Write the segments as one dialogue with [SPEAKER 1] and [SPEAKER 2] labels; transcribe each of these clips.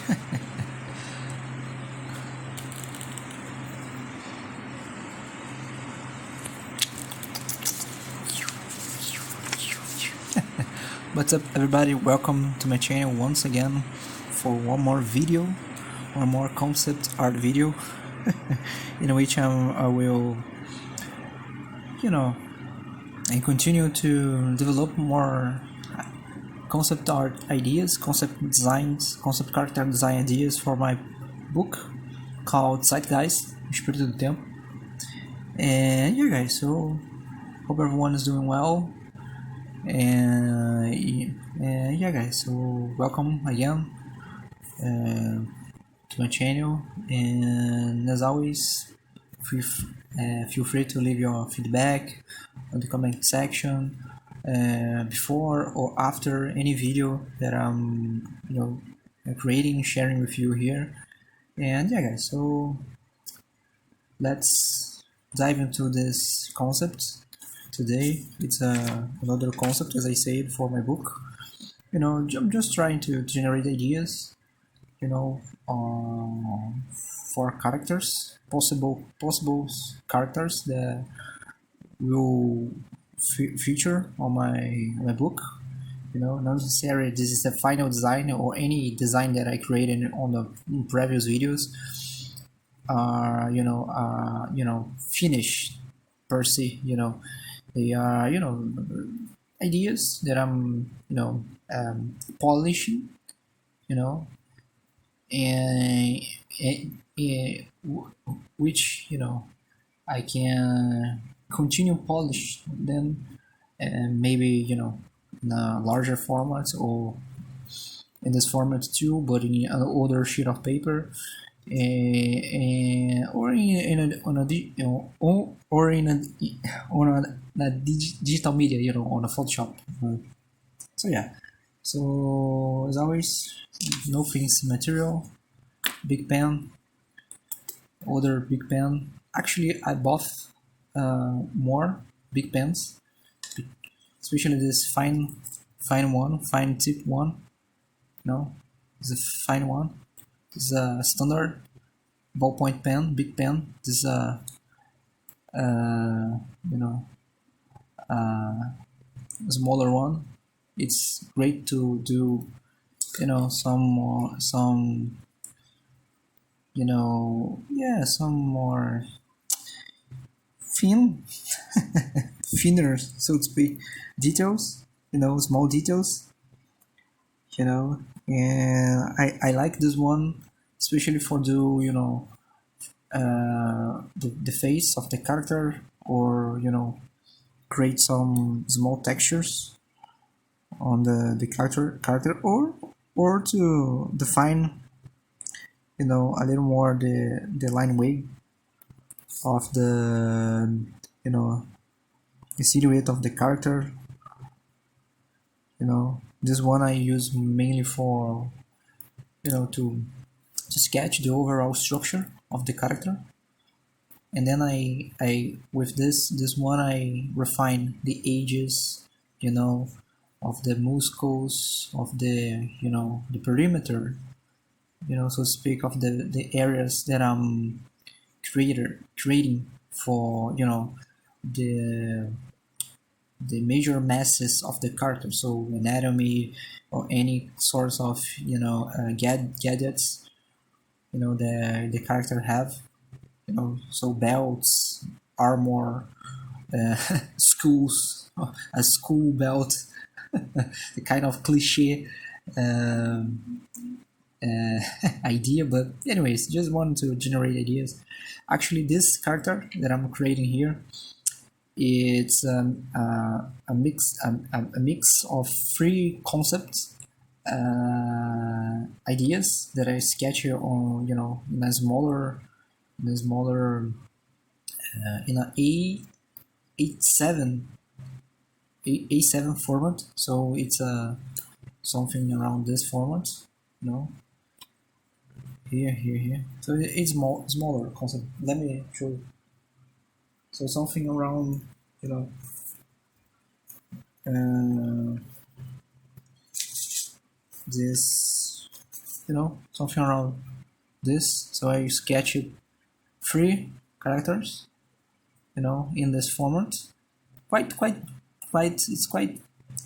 [SPEAKER 1] What's up, everybody? Welcome to my channel once again for one more video, one more concept art video in which I will, I continue to develop more concept art ideas, concept designs, concept character design ideas for my book called Zeitgeist, Espírito do Tempo. And yeah, guys, so hope everyone is doing well. And yeah, guys, so welcome again to my channel, and as always, feel free to leave your feedback on the comment section before or after any video that I'm creating, sharing with you here. And yeah, guys, so let's dive into this concept. Today it's another concept, as I said, for my book. I'm just trying to generate ideas, for characters, possible characters that will feature on my book. Not necessarily this is the final design or any design that I created on the previous videos are finished per se. They are ideas that I'm polishing, and which I can continue polish them, and maybe in a larger format or in this format too, but in an older sheet of paper, or on a digital media, on a Photoshop. So yeah, so as always, no fancy material, Bic pen, other Bic pen. Actually, I bought more Bic pens, especially this fine tip one. It's a fine one. It's a standard ballpoint pen, Bic pen. This is a smaller one. It's great to do some more thin thinner, so to speak, details, small details, and I like this one especially for the face of the character, or create some small textures on the character, or to define a little more the line weight of the the silhouette of the character. This one I use mainly for to sketch the overall structure of the character, and then I with this one I refine the edges of the muscles, of the the perimeter, so to speak, of the areas that I'm creating for the major masses of the character, so anatomy or any source of gadgets the character have, so belts, armor, schools, a school belt, the kind of cliche idea, but anyways, just want to generate ideas. Actually, this character that I'm creating here, it's a mix of three concepts, ideas that I sketch on in a smaller in a A7 format, so it's something around this format, here, so it's smaller concept. Let me show you. So something around this you know, something around this. So I sketched 3 characters, you know, in this format. It's quite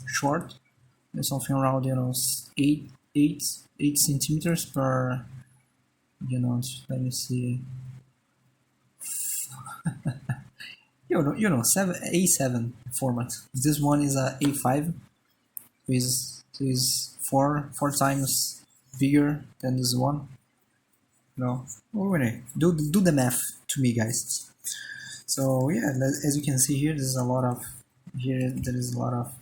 [SPEAKER 1] short. It's something around, you know, 8 centimeters per, you know, let me see, you know, A7 format. This one is a A5, is four times bigger than this one. No, oh, anyway, do the math to me, guys. So yeah, as you can see here, there is a lot of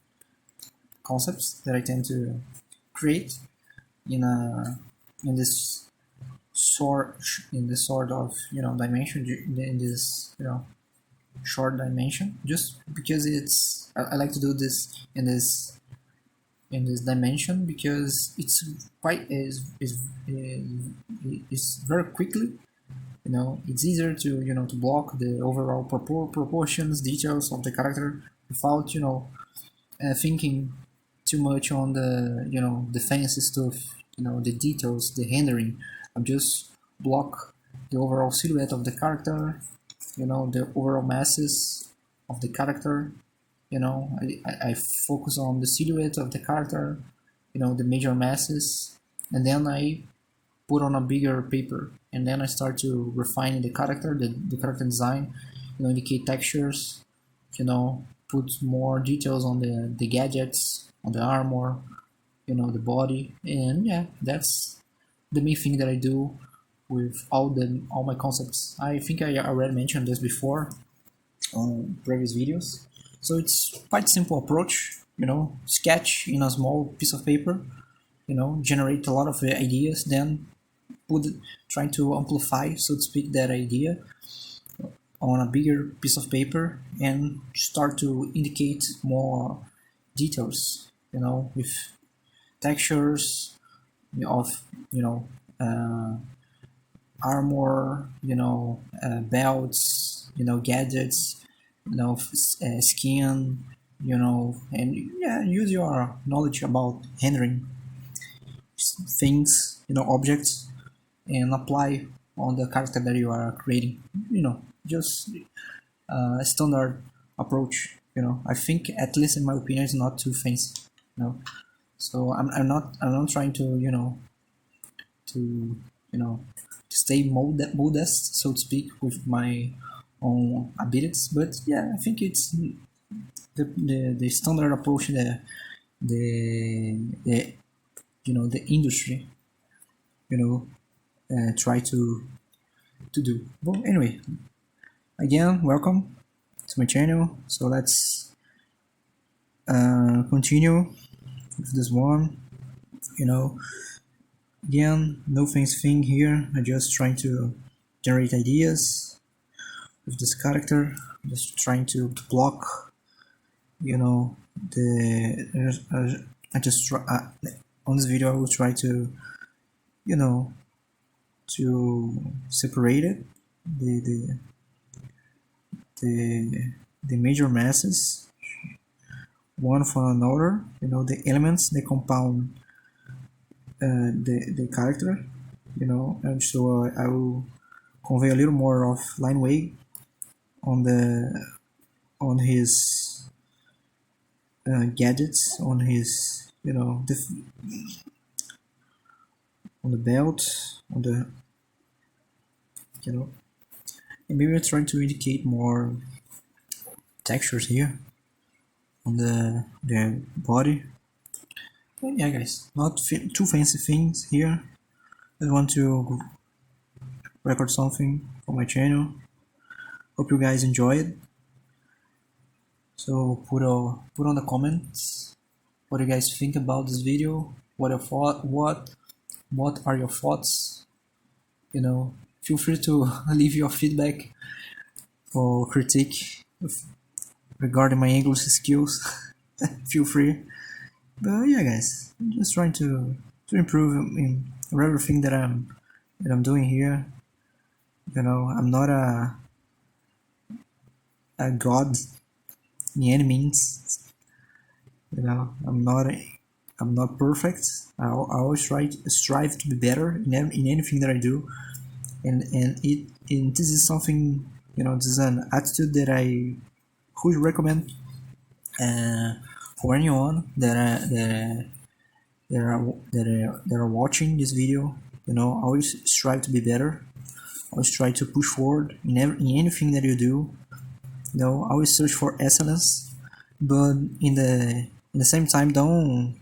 [SPEAKER 1] concepts that I tend to create in a in this sort of, you know, dimension, in this, you know, short dimension, just because I like to do this in this dimension, because it's quite is very quickly, you know, it's easier to, you know, to block the overall proportions, details of the character without, you know, thinking too much on the, you know, the fancy stuff, you know, the details, the rendering. I'm just block the overall silhouette of the character, you know, the overall masses of the character, you know. I focus on the silhouette of the character, you know, the major masses, and then I put on a bigger paper, and then I start to refine the character, the character design, you know, indicate textures, you know, put more details on the gadgets, on the armor, you know, the body. And yeah, that's the main thing that I do with all my concepts. I think I already mentioned this before on previous videos. So it's quite simple approach, you know, sketch in a small piece of paper, you know, generate a lot of ideas, then trying to amplify, so to speak, that idea on a bigger piece of paper, and start to indicate more details, you know, with textures of, you know, armor, you know, belts, you know, gadgets, you know, skin, you know, and yeah, use your knowledge about rendering things, you know, objects, and apply on the character that you are creating. You know, just a standard approach. You know, I think, at least in my opinion, it's not too fancy. You know, so I'm not trying to, you know, to, you know, to stay modest, so to speak, with my own abilities. But yeah, I think it's the standard approach that the you know, the industry, you know, try to do. Well, anyway, again, welcome to my channel. So let's continue with this one. You know, again, no fancy thing here. I'm just trying to generate ideas with this character. Just trying to block, you know, I just try on this video. I will try to, you know, to separate it, the major masses one from another, you know, the elements, the compound the character, you know. And so I will convey a little more of line weight on his gadgets, on his, you know, on the belt, on the, you know, and maybe I'm trying to indicate more textures here on the body. But yeah, guys, not too fancy things here. I want to record something for my channel. Hope you guys enjoy it. So put on the comments what you guys think about this video. What are your thoughts? You know, feel free to leave your feedback or critique regarding my English skills. Feel free. But yeah, guys, I'm just trying to improve in everything that I'm doing here. You know, I'm not a god in any means. You know, I'm not I'm not perfect. I always strive to be better in anything that I do, and this is something, this is an attitude that I would recommend for anyone that are watching this video. Always strive to be better. Always try to push forward in anything that you do. Always search for excellence, but in the same time, don't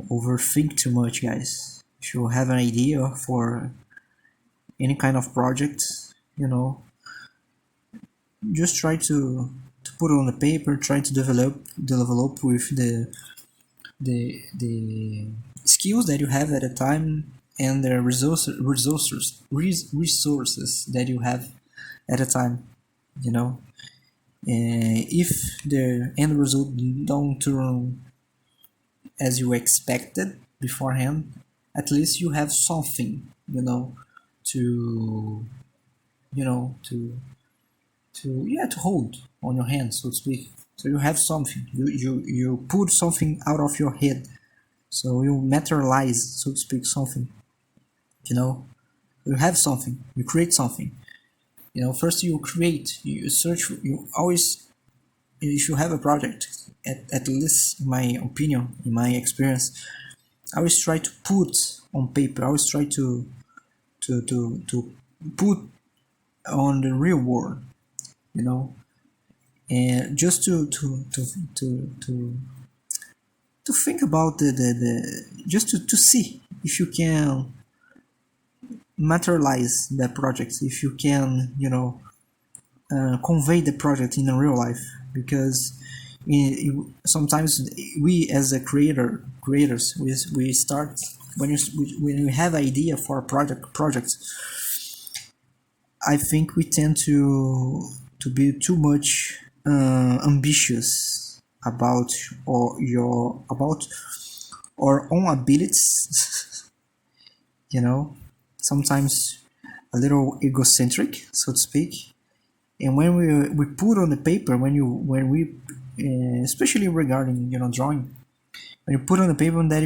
[SPEAKER 1] overthink too much, guys. If you have an idea for any kind of project, just try to put it on the paper. Try to develop with the skills that you have at a time, and the resources that you have at a time. If the end result don't turn as you expected beforehand, at least you have something, to to hold on your hand, so to speak. So you have something. You put something out of your head. So you materialize, so to speak, something. You have something. You create something. First you create. You search. You always, if you have a project, at least in my opinion, in my experience, I always try to put on paper. I always try to put on the real world. And just to think about the just to see if you can materialize that project, if you can convey the project in a real life, because sometimes we as a creators we start when we have idea for a project. I think we tend to be too much ambitious about our own abilities. Sometimes a little egocentric, so to speak. And when we put on the paper, when we especially regarding drawing, when you put on the paper, that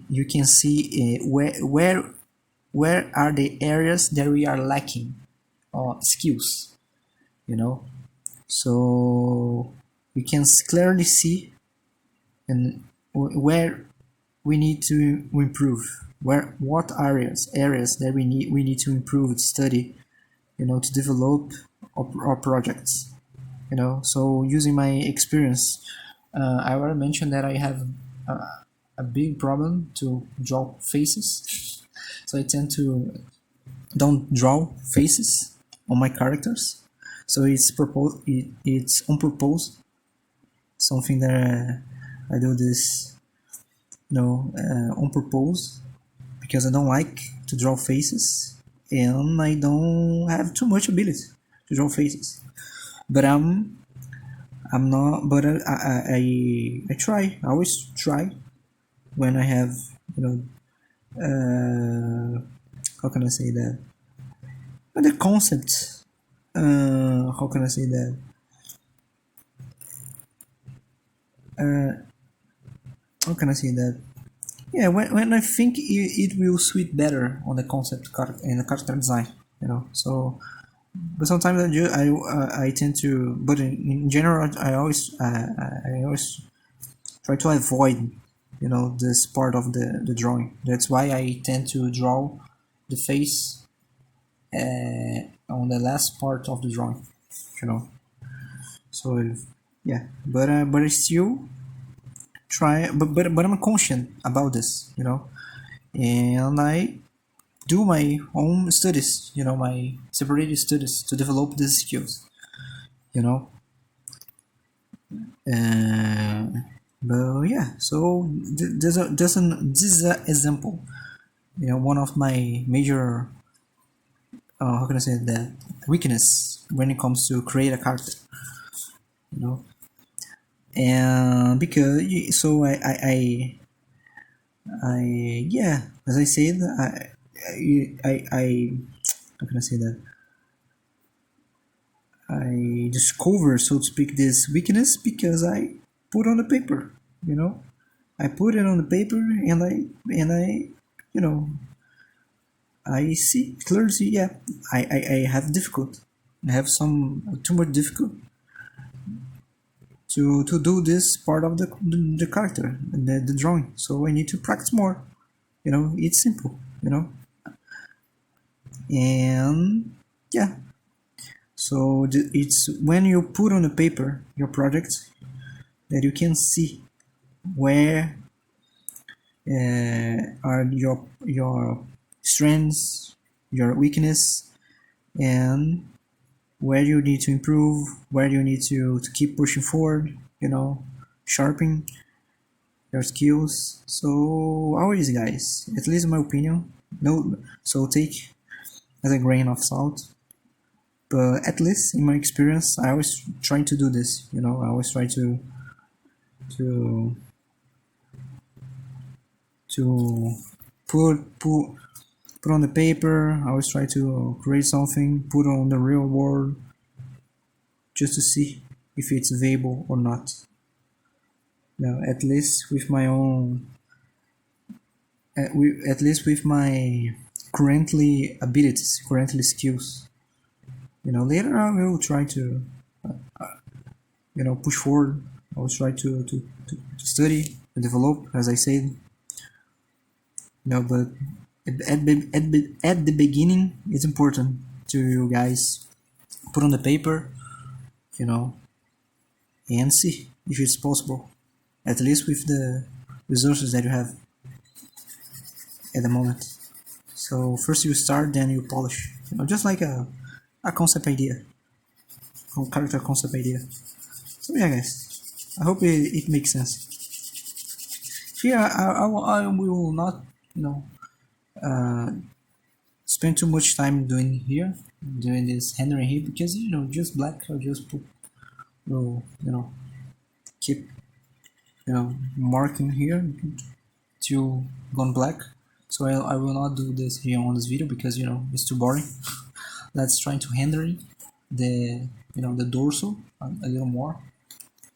[SPEAKER 1] you can see where are the areas that we are lacking skills. So we can clearly see and where we need to improve, what areas that we need to improve, study, to develop our projects. So using my experience, I already mentioned that I have a big problem to draw faces. So I tend to don't draw faces on my characters. So it's on purpose. Something that I do this, on purpose, because I don't like to draw faces, and I don't have too much ability to draw faces. But I'm not. But I try. I always try when I have how can I say that? But the concept. How can I say that? How can I say that? Yeah, when I think it will suit better on the concept card and the character design, So, but sometimes I tend to, but in general, I always try to avoid, this part of the drawing. That's why I tend to draw the face on the last part of the drawing, So yeah, but I still try, but I'm conscious about this, and I do my own studies, my separated studies to develop these skills, but yeah, so this is an example, one of my major how can I say that, weakness when it comes to create a character, and because so I yeah, as I said, I how can I say that, I discover, so to speak, this weakness because I put on the paper. You know, I put it on the paper, and I you know, I see clearly. Yeah, I have difficult. I have some too much difficult to do this part of the character, the drawing. So I need to practice more. You know, it's simple. You know, and yeah. So it's when you put on the paper your project that you can see where are your strengths, your weakness, and where you need to improve, where you need to keep pushing forward, you know, sharpening your skills. So always, guys, at least in my opinion, no, so take as a grain of salt. But at least in my experience, I always try to do this. You know, I always try to to put on the paper. I always try to create something, put on the real world, just to see if it's available or not. Now, at least with my own, at least with my currently abilities, currently skills. You know, later I will try to, you know, push forward. I will try to study, to develop, as I said. No, but at the beginning, it's important to you guys put on the paper, you know, and see if it's possible, at least with the resources that you have at the moment. So first you start, then you polish, you know, just like a concept idea, character concept idea. So yeah, guys, I hope it makes sense. Here I will not, you know, spend too much time doing this rendering here, because you know, just black, I'll just put, will, you know, keep, you know, marking here till gone black. So I will not do this here on this video because, you know, it's too boring. Let's try to render the, you know, the dorsal a little more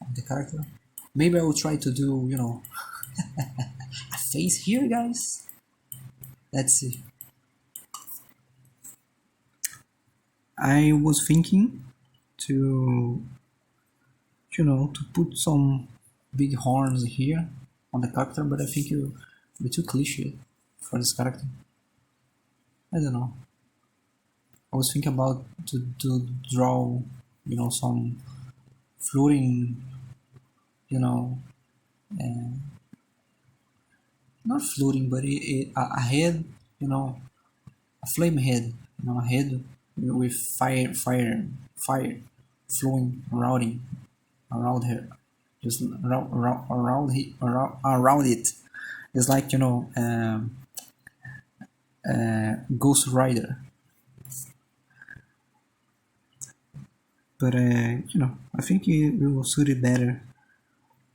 [SPEAKER 1] of the character. Maybe I will try to do, you know, a face here, guys. Let's see. I was thinking to, you know, to put some big horns here on the character, but I think it'll be too cliche for this character. I don't know. I was thinking about to draw, you know, some floating, you know, not floating, but a head, you know, a flame head, you know, a head with fire flowing around her, just around it. It's like, you know, Ghost Rider. But you know, I think it will suit it better.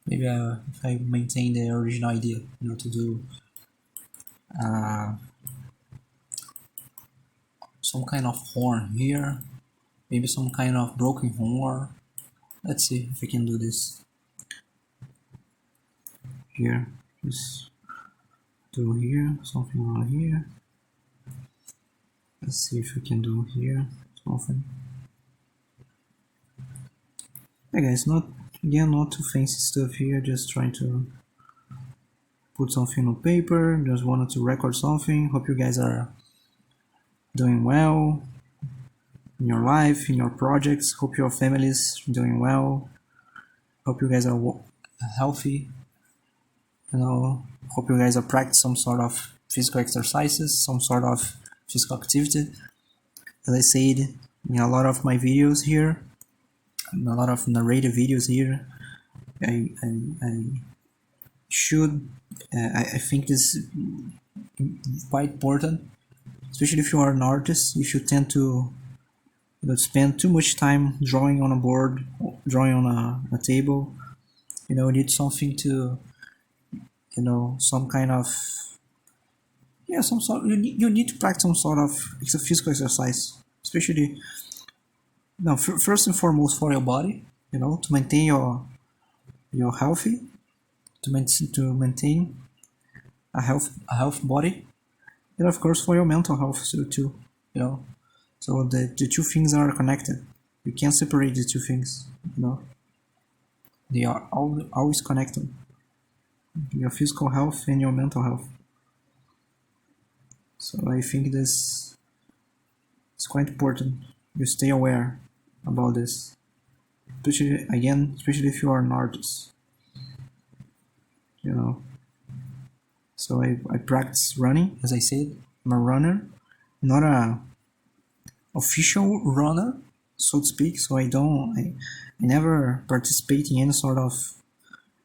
[SPEAKER 1] Maybe if I maintain the original idea, you know, to do some kind of horn here, maybe some kind of broken horn. Let's see if we can do this here. Just do here, something around here. Let's see if we can do here something. Hey guys, not too fancy stuff here, just trying to put something on paper, just wanted to record something. Hope you guys are doing well in your life, in your projects. Hope your family is doing well. Hope you guys are healthy. You know, hope you guys are practicing some sort of physical exercises, some sort of physical activity. As I said in a lot of my videos here, in a lot of narrative videos here, I should, I think this is quite important, especially if you are an artist. If you tend to, you know, spend too much time drawing on a board, drawing on a table, you know, you need something to, you know, some kind of, yeah, you need to practice some sort of physical exercise, especially no, first and foremost for your body, to maintain your healthy, to maintain a health body, and of course for your mental health too. So the two things are connected. You can't separate the two things. They are always connected. Your physical health and your mental health. So I think this is quite important. You stay aware about this, especially if you are an artist. So I practice running, as I said. I'm a runner, not a official runner, so to speak. So I never participate in any sort of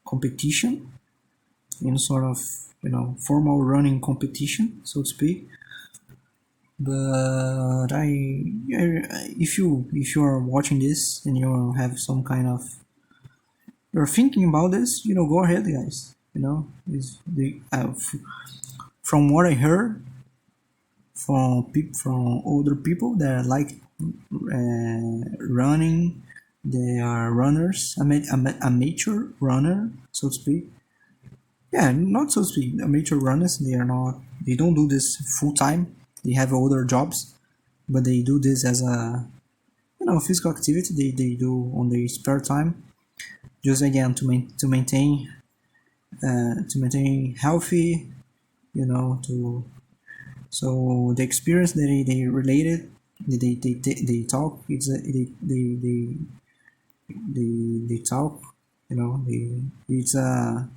[SPEAKER 1] competition, any sort of formal running competition, so to speak. But if you are watching this and you have some kind of, you're thinking about this, go ahead, guys. From what I heard from older people that like running, they are runners, amateur runner, so to speak. Yeah, not so to speak. Amateur runners, they don't do this full time. They have other jobs, but they do this as a physical activity they do on their spare time, just again to maintain healthy, so the experience that they related, they talk, they talk, it's a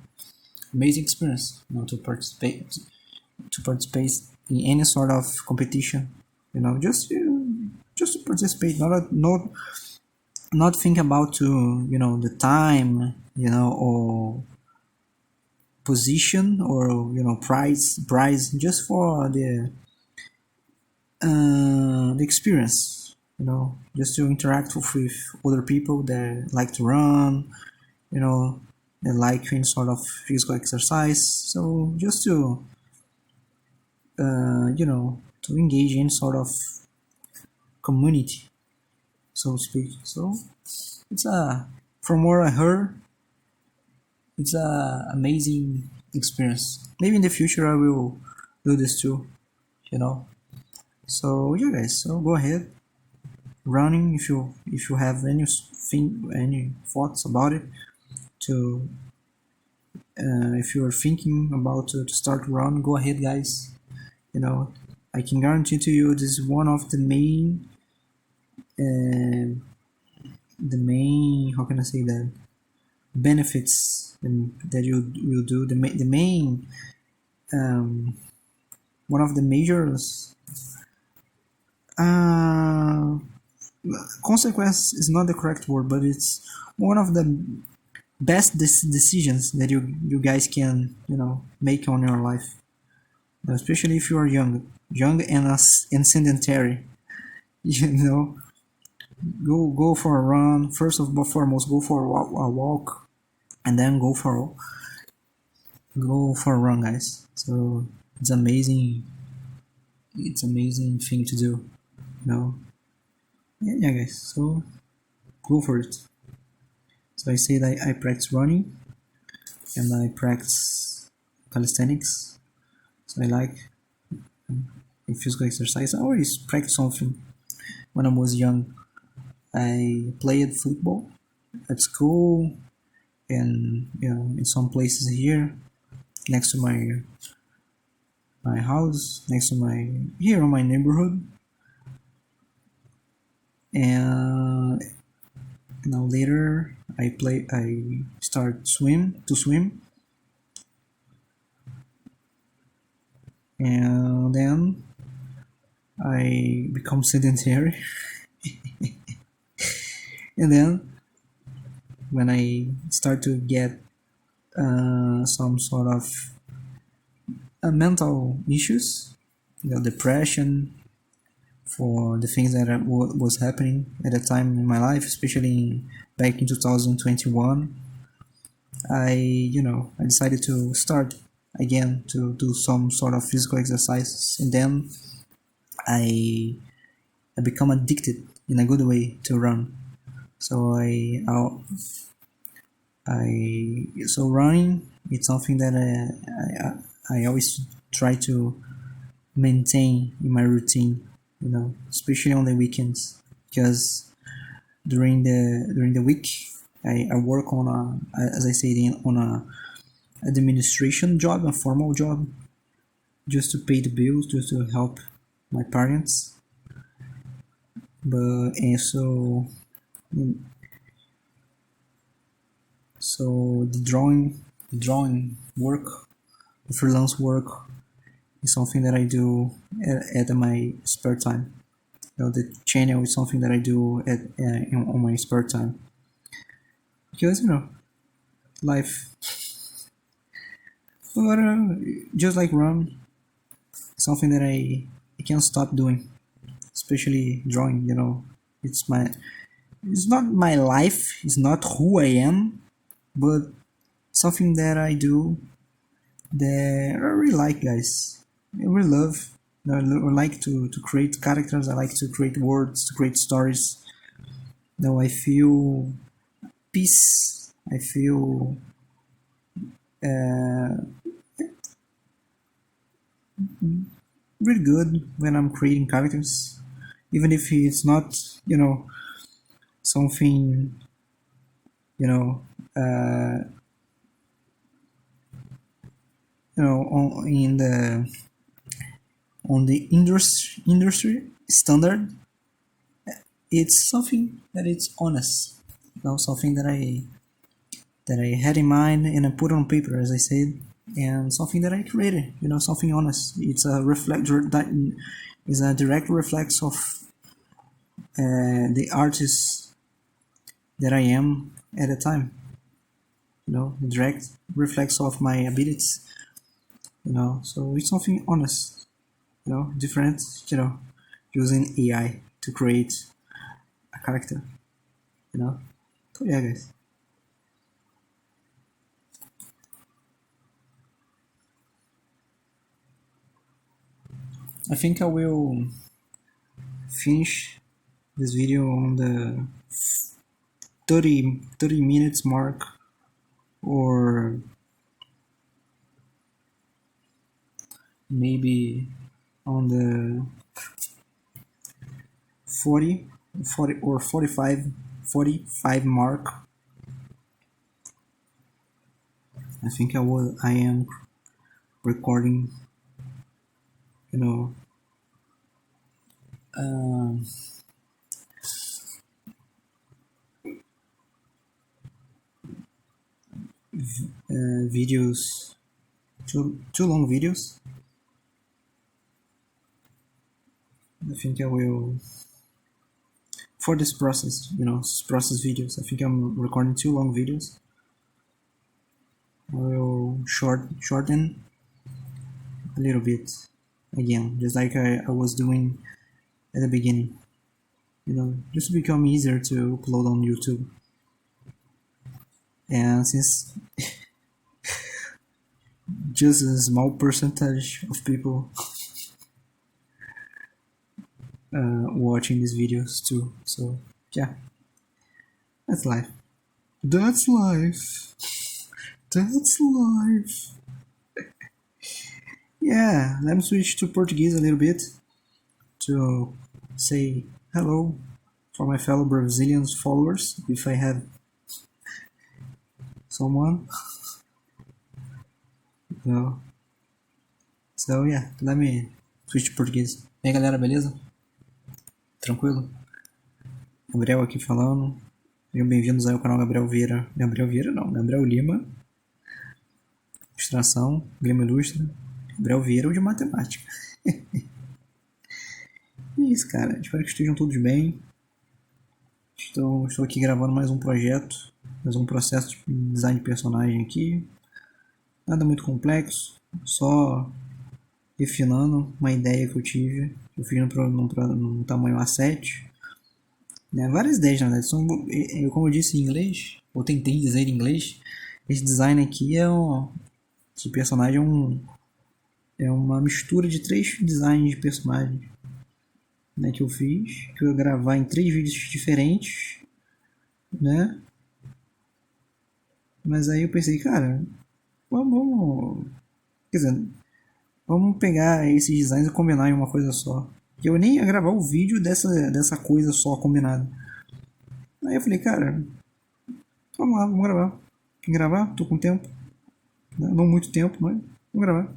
[SPEAKER 1] amazing experience, to participate in any sort of competition, just to participate, not think about the time, or position, or prize, just for the experience, just to interact with other people that like to run, they like any sort of physical exercise, so just to engage in sort of community, so to speak. So it's from what I heard, it's a amazing experience. Maybe in the future I will do this too, So yeah, guys. So go ahead, running. If you have any thoughts about it, to if you are thinking about to start run, go ahead, guys. I can guarantee to you this is one of the main, how can I say that, benefits that you will do. The main, one of the majors, consequence is not the correct word, but it's one of the best decisions that you guys can make on your life, especially if you are young and sedentary. Go for a run. First of all, foremost, go for a walk, and then go for a run, guys. So it's amazing. It's amazing thing to do. Yeah, guys. So go for it. So I say that I practice running, and I practice calisthenics. So I like physical exercise. I always practice something. When I was young, I played football at school, and in some places here next to my house, next to here in my neighborhood. And later I start to swim, and then I become sedentary. And then when I start to get some sort of mental issues, depression, for the things that was happening at the time in my life, especially back in 2021, I decided to start again to do some sort of physical exercises, and then I become addicted in a good way to run. So so running, it's something that I always try to maintain in my routine, especially on the weekends, because during the week I work on as I said, on a administration job, a formal job, just to pay the bills, just to help my parents. But and so the drawing work, the freelance work, is something that I do at my spare time. The channel is something that I do on my spare time, because life. But just like run, something that I can't stop doing, especially drawing. It's not my life, it's not who I am, but something that I do that I really like, guys. I really love. I like to create characters. I like to create words, to create stories. I feel peace. I feel really good when I'm creating characters, even if it's not, something, on the industry standard. It's something that it's honest, something that I had in mind and I put on paper, as I said, and something that I created, something honest. It's a that is a direct reflex of the artist that I am at the time. Direct reflex of my abilities. So it's something honest. Different. Using AI to create a character. So yeah, guys. I think I will finish this video on the 30 minutes mark, or maybe on the 40 or 45 mark. I think I am recording, videos, two long videos. I think I will, for this process, process videos, I think I'm recording 2 long videos. I will shorten a little bit again, just like I was doing at the beginning, just to become easier to upload on YouTube. And since just a small percentage of people watching these videos too, so yeah, that's life. That's life. That's life. Yeah, let me switch to Portuguese a little bit to say hello for my fellow Brazilian followers, if I have someone. No. So yeah, let me switch to português. E aí, galera, beleza? Tranquilo? Gabriel aqui falando. Sejam bem-vindos ao canal Gabriel Vieira. Gabriel Vieira não, Gabriel Lima. Ilustração, glimailustra. Gabriel Vieira, o de matemática. É isso, cara. Espero que estejam todos bem. Estou aqui gravando mais um projeto, mais um processo de design de personagem aqui. Nada muito complexo, só refinando uma ideia que eu tive. Eu fiz num tamanho A7. Várias ideias, na verdade. Como eu disse em inglês, ou tentei dizer em inglês, esse design aqui esse personagem é uma mistura de 3 designs de personagens. né, que eu fiz, que eu ia gravar em 3 vídeos diferentes, né? Mas aí eu pensei, cara, vamos, quer dizer, vamos pegar esses designs e combinar em uma coisa só. Eu nem ia gravar o vídeo dessa coisa só combinada. Aí eu falei, cara, vamos lá, vamos gravar. Quem gravar? Tô com tempo. Não muito tempo, mas vamos gravar.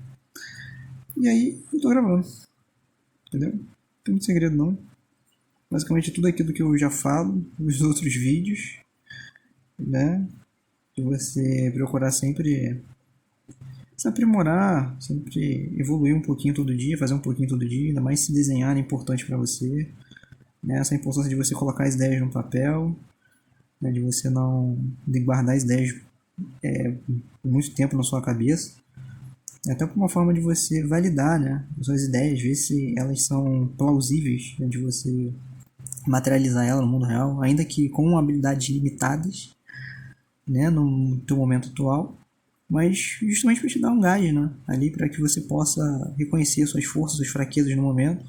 [SPEAKER 1] E aí eu tô gravando. Entendeu? Não tem muito segredo não. Basicamente tudo aquilo que eu já falo nos outros vídeos, né? De você procurar sempre se aprimorar, sempre evoluir um pouquinho todo dia, fazer um pouquinho todo dia, ainda mais se desenhar é importante para você, né? Essa importância de você colocar as ideias no papel, né? De você não de guardar as ideias por muito tempo na sua cabeça, até por uma forma de você validar, né, as suas ideias, ver se elas são plausíveis, né, de você materializar ela no mundo real, ainda que com habilidades limitadas, né, no teu momento atual, mas justamente para te dar um gás, né, ali para que você possa reconhecer suas forças, suas fraquezas no momento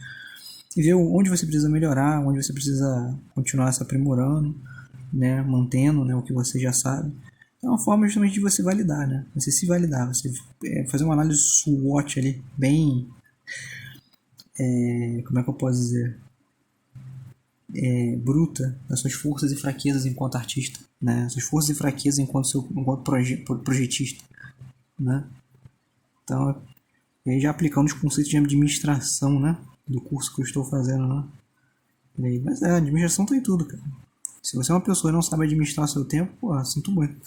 [SPEAKER 1] e ver onde você precisa melhorar, onde você precisa continuar se aprimorando, né, mantendo, né, o que você já sabe. É uma forma justamente de você validar, né? Você se validar, você fazer uma análise SWOT ali, bem, como é que eu posso dizer, bruta das suas forças e fraquezas enquanto artista, né? Suas forças e fraquezas enquanto projetista, né? Então, e aí já aplicando os conceitos de administração, né? Do curso que eu estou fazendo, né? Mas a administração tá em tudo, cara. Se você é uma pessoa e não sabe administrar seu tempo, pô, sinto muito,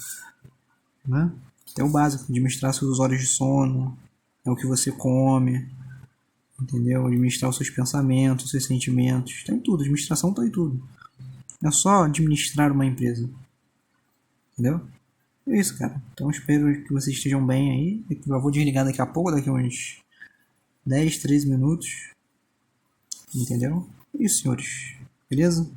[SPEAKER 1] né? Até o básico, administrar seus horas de sono, o que você come, entendeu? Administrar os seus pensamentos, os seus sentimentos, tá em tudo, administração tá em tudo. Não é só administrar uma empresa, entendeu? É isso, cara. Então espero que vocês estejam bem aí. Eu vou desligar daqui a pouco, daqui a uns 10, 13 minutos, entendeu? É isso, senhores. Beleza?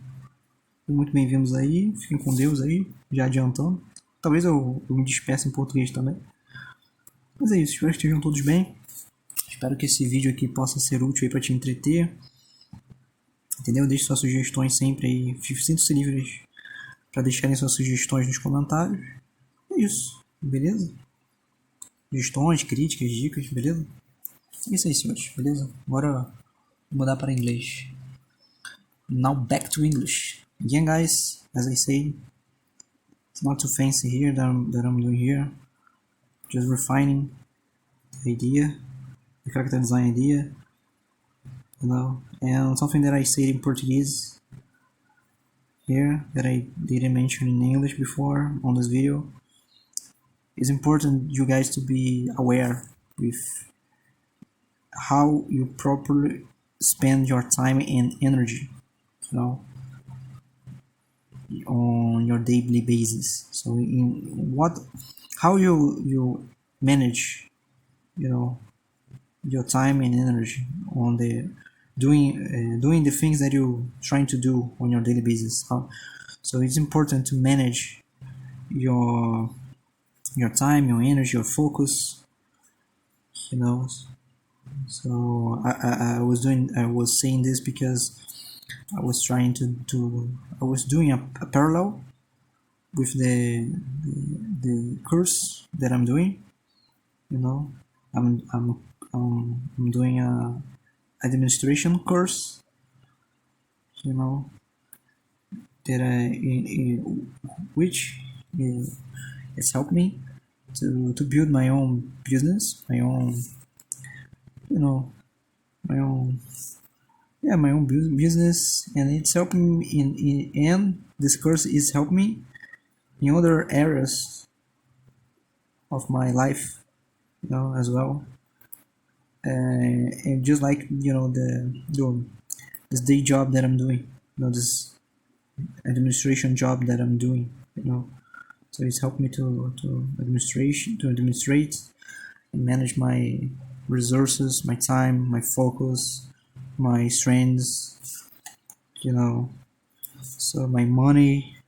[SPEAKER 1] Muito bem-vindos aí, fiquem com Deus aí, já adiantando. Talvez eu me despeça em português também. Mas é isso, espero que estejam todos bem. Espero que esse vídeo aqui possa ser útil aí para te entreter. Entendeu? Deixe suas sugestões sempre aí. Sinta-se livres para deixarem suas sugestões nos comentários. É isso, beleza? Sugestões, críticas, dicas, beleza? É isso aí, senhores, beleza? Agora vou mudar para inglês. Now back to English. Again, guys, as I say, it's not too fancy here that I'm doing here. Just refining the idea, the character design idea, you know, and something that I said in Portuguese here that I didn't mention in English before on this video. It's important you guys to be aware with how you properly spend your time and energy, you know, on your daily basis. So how you manage, you know, your time and energy on the doing the things that you're trying to do on your daily basis. So it's important to manage your time, your energy, your focus, you know. So I was saying this because I was trying I was doing a parallel with the course that I'm doing, you know. I'm doing a administration course, you know, that which it's helped me to build my own business, my own, you know, my own business, and it's helping me and this course is helping me in other areas of my life, you know, as well. And just like, you know, this day job that I'm doing, you know, this administration job that I'm doing, you know. So it's helped me to administrate and manage my resources, my time, my focus, my strengths, you know, so my money,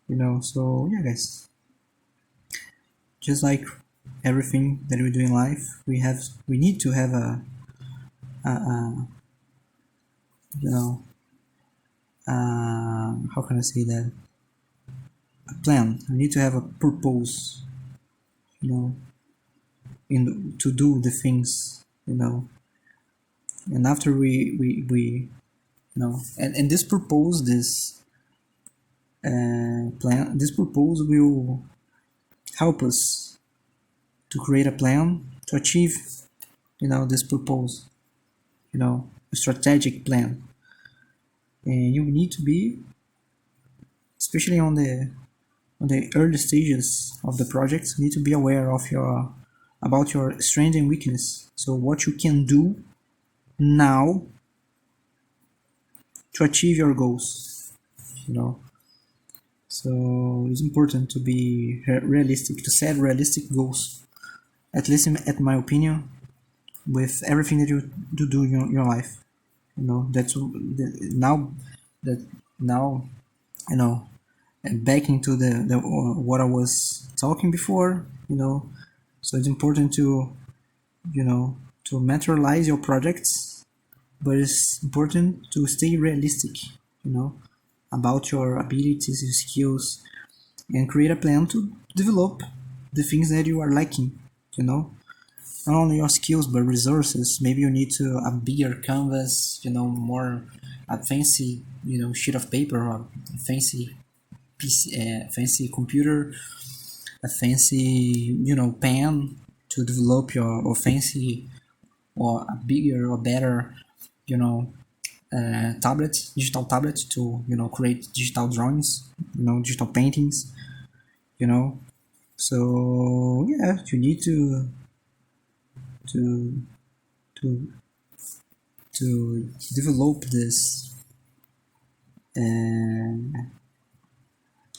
[SPEAKER 1] you know. So yeah, guys, just like everything that we do in life, we need to have a you know, how can I say that? A plan. You need to have a purpose, you know, in to do the things, you know. And after we you know, and this purpose, this plan, this purpose will help us to create a plan to achieve, you know, this purpose, you know, a strategic plan. And you need to be, especially on the early stages of the project, you need to be aware of your about your strength and weakness. So what you can do now to achieve your goals, you know. So it's important to be realistic, to set realistic goals, at least at my opinion, with everything that you do in your life. You know, that's now that now, you know, and back into the what I was talking before, you know. So it's important to, you know, to materialize your projects, but it's important to stay realistic, you know, about your abilities, your skills, and create a plan to develop the things that you are lacking, you know. Not only your skills but resources. Maybe you need to a bigger canvas, you know, more a fancy, you know, sheet of paper, or a fancy PC, fancy computer, a fancy, you know, pen to develop your, or fancy, or a bigger or better, you know, tablet, digital tablet to, you know, create digital drawings, you know, digital paintings, you know. So yeah, you need to to to develop this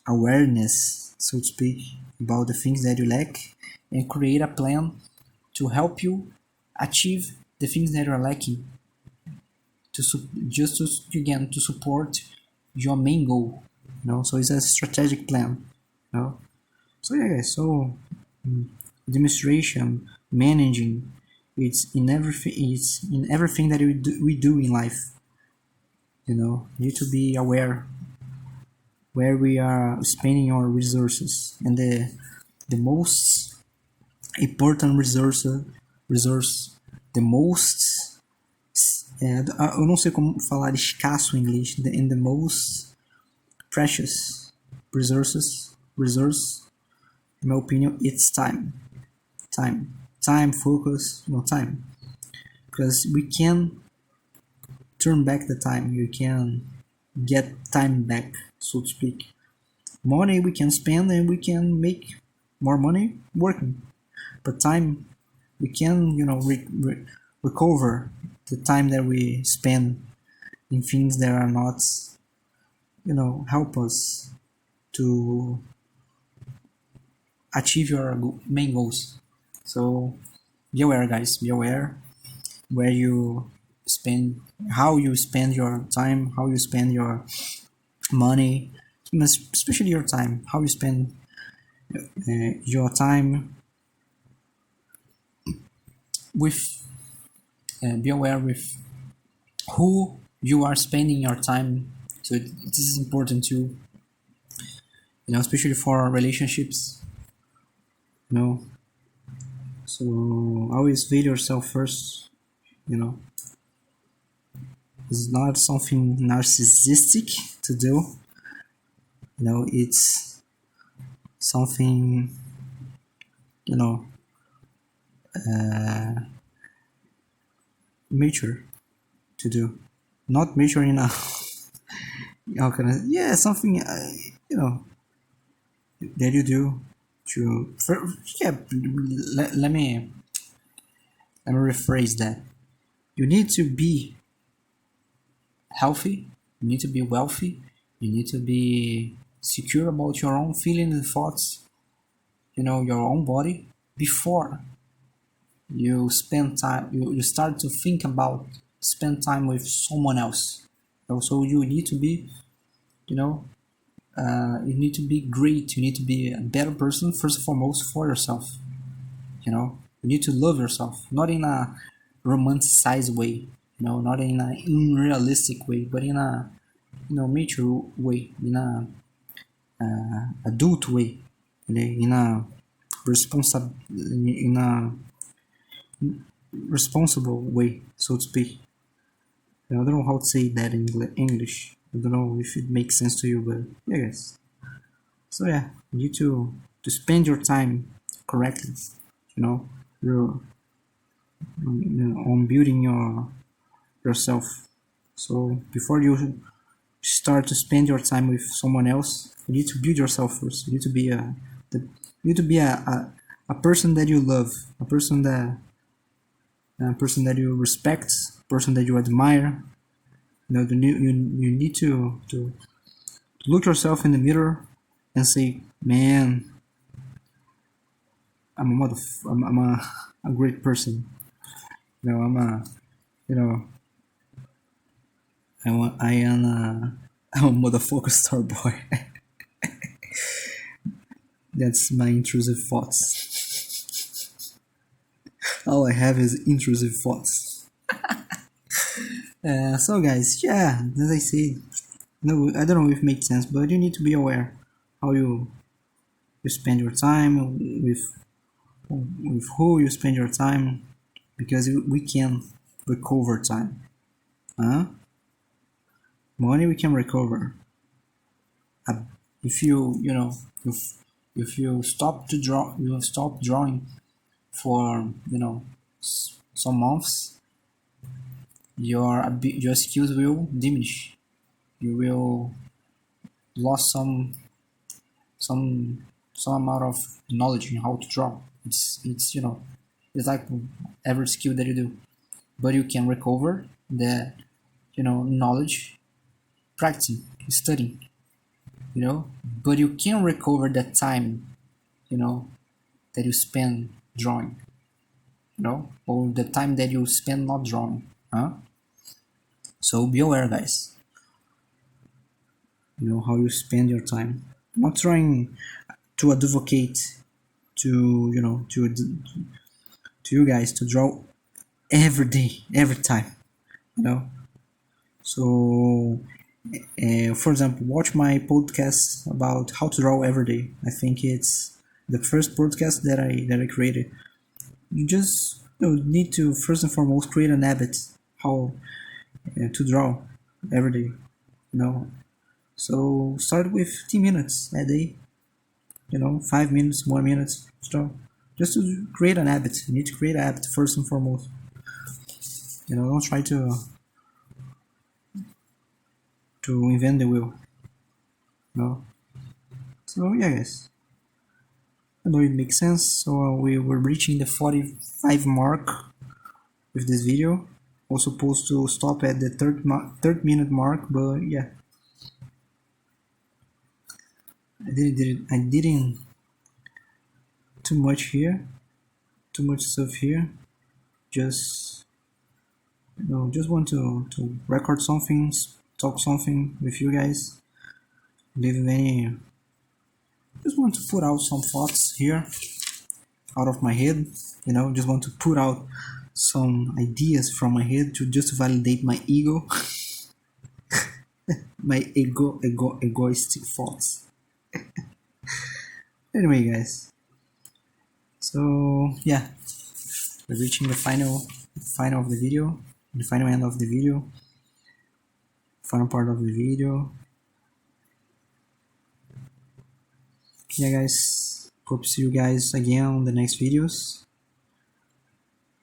[SPEAKER 1] awareness, so to speak, about the things that you lack, and create a plan to help you achieve the things that are lacking, to just to again to support your main goal, you know. So it's a strategic plan, you know. So yeah, so administration, managing, it's in everything that we do in life, you know. You need to be aware where we are spending our resources, and the most important resource, the most, eu não sei como falar escasso em inglês, and the most precious resource, in my opinion, it's time, focus, you know, time, because we can turn back the time, you can get time back, so to speak. Money we can spend and we can make more money working, but time we can, you know, recover the time that we spend in things that are not, you know, help us to achieve your main goals. So be aware, guys, be aware where you spend, how you spend your time, how you spend your money, especially your time, how you spend your time with, be aware with who you are spending your time. So this is important too, you know, especially for relationships, you know. So always value yourself first, you know. It's not something narcissistic to do, you know. It's something, you know, mature to do, not mature in a how can I, yeah, something you know, that you do to, yeah, let me rephrase that. You need to be healthy, you need to be wealthy, you need to be secure about your own feelings and thoughts, you know, your own body, before you spend time, you start to think about spend time with someone else. So you need to be, you know, you need to be great, you need to be a better person first and foremost for yourself, you know. You need to love yourself, not in a romanticized way, you know, not in an unrealistic way, but in a, you know, mature way, in a adult way, in a in a responsible way, so to speak. I don't know how to say that in English. I don't know if it makes sense to you, but yeah, guys. So yeah, you need to spend your time correctly. You know, you're, on building yourself. So before you start to spend your time with someone else, you need to build yourself first. You need to be you need to be a person that you love, a person that you respect, a person that you admire. You know, you need to look yourself in the mirror and say, man, I'm a great person. You know, you know, I am I'm a motherfucker star boy. That's my intrusive thoughts. All I have is intrusive thoughts. So guys, yeah, as I said, no, I don't know if it makes sense, but you need to be aware how you spend your time with who you spend your time, because we can recover time. Huh? Money we can recover. If you know, if you stop to draw, you stop drawing for, you know, some months, your skills will diminish. You will lost some some amount of knowledge in how to draw. It's you know, it's like every skill that you do, but you can recover the, you know, knowledge practicing, studying, you know, but you can recover that time, you know, that you spend drawing, you know, or the time that you spend not drawing, huh? So be aware, guys. You know how you spend your time. I'm not trying to advocate to, you know, to you guys to draw every day, every time, you know. So, for example, watch my podcast about how to draw every day. I think it's the first podcast that I created. You just, you know, need to first and foremost create an habit how to draw every day. You know, so start with 15 minutes a day. You know, 5 minutes, more minutes. So just to create an habit, you need to create a habit first and foremost. You know, don't try to invent the wheel. You know. So yeah, guys. I know it makes sense. So we were reaching the 45 mark with this video. Was supposed to stop at the third minute mark, but yeah, I didn't too much here, too much stuff here. Just, you know, just want to record something, talk something with you guys. Leave any. Just want to put out some thoughts here out of my head. You know, just want to put out some ideas from my head to just validate my ego. My egoistic thoughts. Anyway, guys. So yeah, we're reaching the final of the video, the final end of the video, final part of the video. Yeah, guys. Hope to see you guys again on the next videos.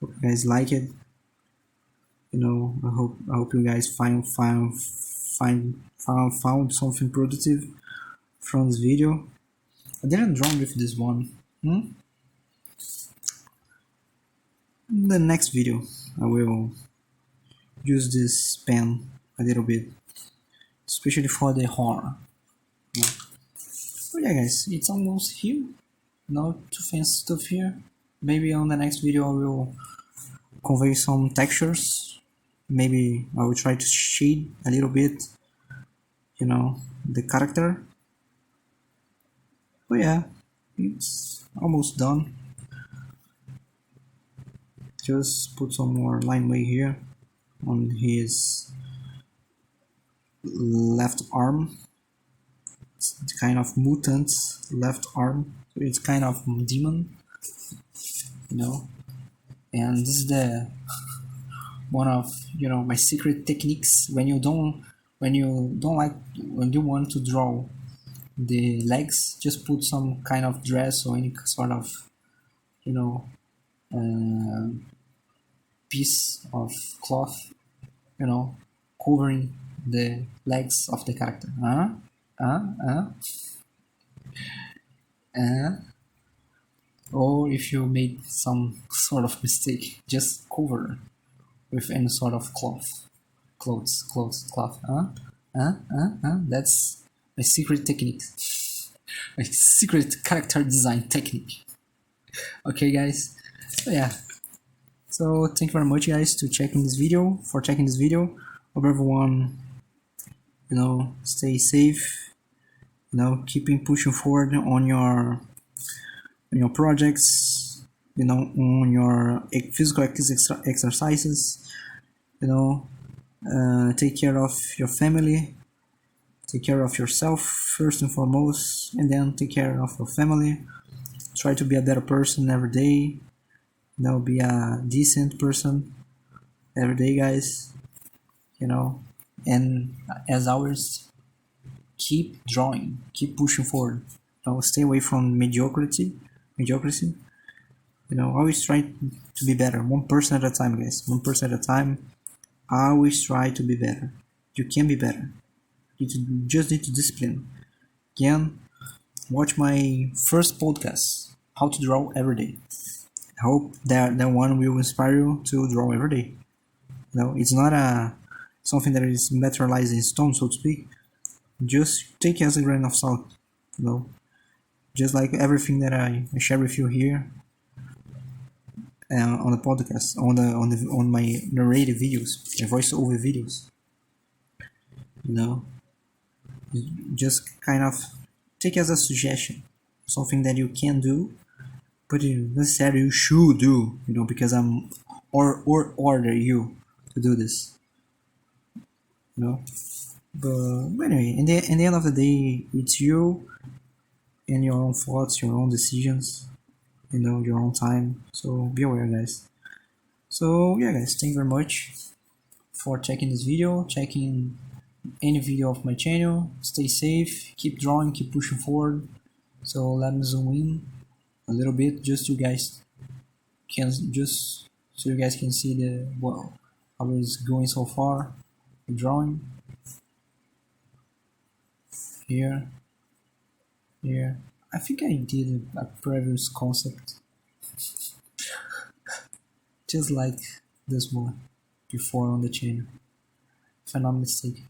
[SPEAKER 1] Hope you guys like it. You know, I hope you guys found something productive from this video. I didn't draw with this one. In the next video, I will use this pen a little bit, especially for the horn. Yeah. But yeah, guys, it's almost here. Not too fancy stuff here. Maybe on the next video I will convey some textures. Maybe I will try to shade a little bit, you know, the character. But yeah, it's almost done. Just put some more line weight here. on his left arm. It's kind of mutant left arm. So it's kind of demon, you know. And this is the one of my secret techniques when you don't want to draw the legs. Just put some kind of dress or any sort of uh, piece of cloth, covering the legs of the character. Or if you made some sort of mistake, just cover with any sort of cloth. That's my secret technique. My secret character design technique. Okay, guys. So yeah. So thank you very much, guys, for checking this video. Hope everyone, stay safe. Keeping pushing forward on your projects. On your physical exercises. Take care of your family. Take care of yourself first and foremost, and then take care of your family. Try to be a better person every day. Be a decent person every day, guys. And as always, keep drawing, keep pushing forward. Stay away from mediocrity. Always try to be better. 1% at a time, guys. 1% at a time. Always try to be better. You can be better. You just need to discipline. Again, watch my first podcast, How to Draw Every Day. I hope that one will inspire you to draw every day. It's not something that is materialized in stone, so to speak. Just take it as a grain of salt. Just like everything that I share with you here on the podcast, on my narrative videos, my voiceover videos. Just kind of take as a suggestion, something that you can do, but necessarily you should do, because I'm or order you to do this. But anyway, in the end of the day, it's you and your own thoughts, your own decisions, your own time. So be aware, guys. So yeah, guys, thank you very much for checking this video, checking any video of my channel. Stay safe, keep drawing, keep pushing forward. So let me zoom in a little bit, just so you guys can see how it's going so far. The drawing here. I think I did a previous concept just like this one before on the channel, if I'm not mistaken.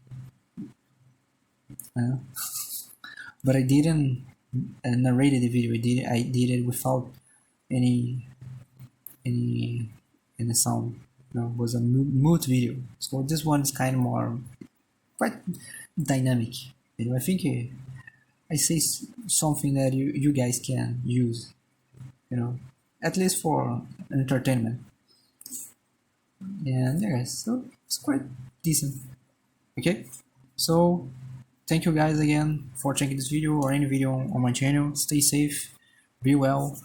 [SPEAKER 1] But I didn't narrate the video. I did it without any sound. It was a mute video. So this one is kind of more quite dynamic. I think I say something that you guys can use. At least for entertainment. And yeah, guys, so it's quite decent. Okay, so thank you guys again for checking this video or any video on my channel. Stay safe, be well,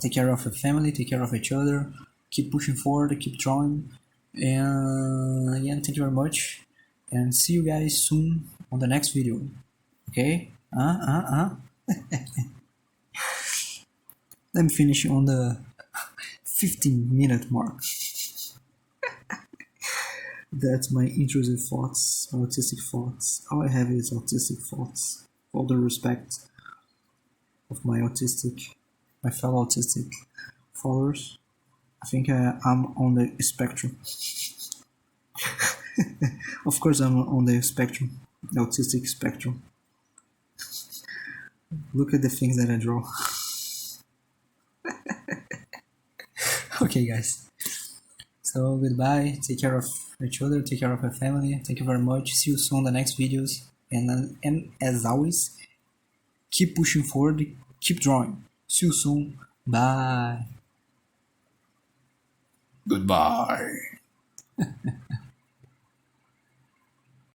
[SPEAKER 1] take care of your family, take care of each other, keep pushing forward, keep drawing. And again, thank you very much, and see you guys soon on the next video. Okay? Let me finish on the 15-minute mark. That's my intrusive thoughts, autistic thoughts. All I have is autistic thoughts. All the respect of my fellow autistic followers. I think I'm on the spectrum. Of course, I'm on the spectrum, the autistic spectrum. Look at the things that I draw. Okay, guys. So goodbye. Take care of each other. Take care of your family. Thank you very much. See you soon on the next videos. And as always, keep pushing forward. Keep drawing. See you soon. Bye. Goodbye.